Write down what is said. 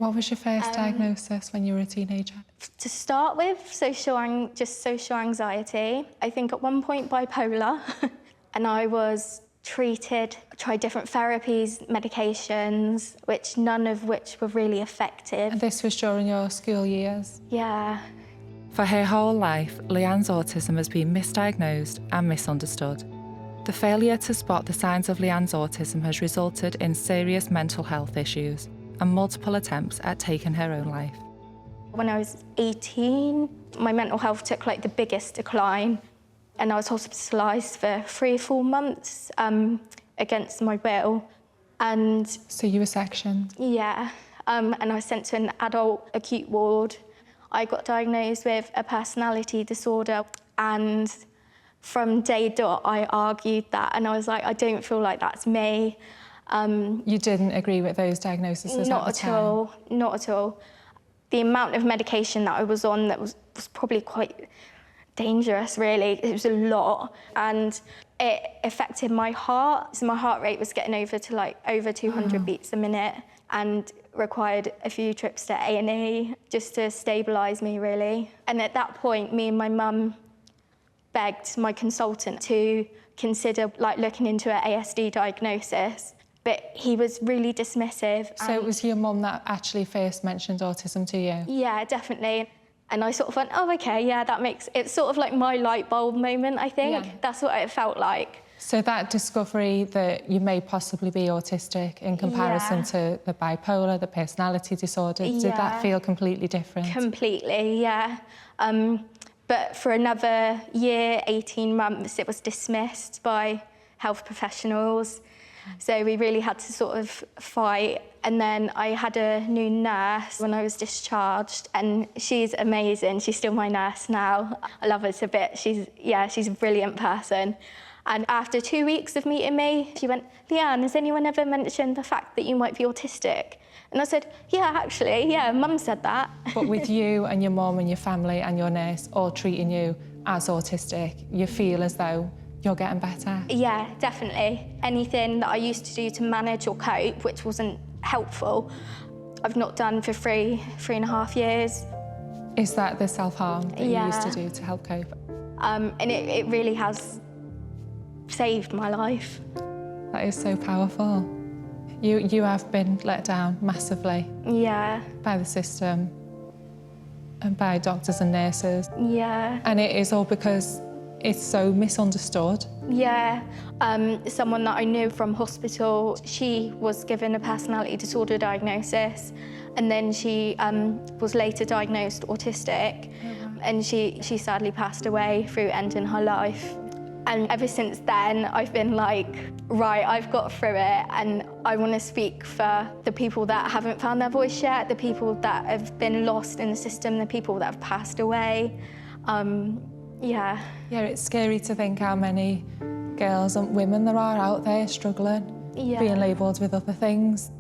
What was your first diagnosis when you were a teenager? To start with, social anxiety. I think at one point bipolar, and I was treated, tried different therapies, medications, which none of which were really effective. And this was during your school years? Yeah. For her whole life, Leanne's autism has been misdiagnosed and misunderstood. The failure to spot the signs of Leanne's autism has resulted in serious mental health issues and multiple attempts at taking her own life. When I was 18, my mental health took like the biggest decline, and I was hospitalised for 3 or 4 months against my will. And so you were sectioned? Yeah, and I was sent to an adult acute ward. I got diagnosed with a personality disorder, and from day dot I argued that, and I was like, I don't feel like that's me. You didn't agree with those diagnoses at the time? Not at all, not at all. The amount of medication that I was on that was probably quite dangerous, really. It was a lot, and it affected my heart. So my heart rate was getting over to like over 200 beats a minute, and required a few trips to A&E just to stabilise me, really. And at that point, me and my mum begged my consultant to consider like looking into an ASD diagnosis, but he was really dismissive. So it was your mum that actually first mentioned autism to you? Yeah, definitely. And I sort of went, oh, okay, yeah, that makes... It's sort of like my light bulb moment, I think. Yeah. That's what it felt like. So that discovery that you may possibly be autistic in comparison to the bipolar, the personality disorder, did that feel completely different? Completely, yeah. But for another year, 18 months, it was dismissed by health professionals. So we really had to sort of fight. And then I had a new nurse when I was discharged, and she's amazing. She's still my nurse now. I love her to bits. She's a brilliant person. And after 2 weeks of meeting me, she went, Leanne, has anyone ever mentioned the fact that you might be autistic? And I said, yeah, actually, yeah, Mum said that. But with you and your mum and your family and your nurse all treating you as autistic, you feel as though you're getting better? Yeah, definitely. Anything that I used to do to manage or cope, which wasn't helpful, I've not done for 3.5 years. Is that the self-harm that you used to do to help cope? And it really has saved my life. That is so powerful. You have been let down massively. Yeah. By the system and by doctors and nurses. Yeah. And it is all because it's so misunderstood. Yeah. Someone that I knew from hospital, she was given a personality disorder diagnosis, and then she was later diagnosed autistic, and she sadly passed away through ending her life. And ever since then, I've been like, right, I've got through it, and I want to speak for the people that haven't found their voice yet, the people that have been lost in the system, the people that have passed away. Yeah, it's scary to think how many girls and women there are out there struggling, being labelled with other things.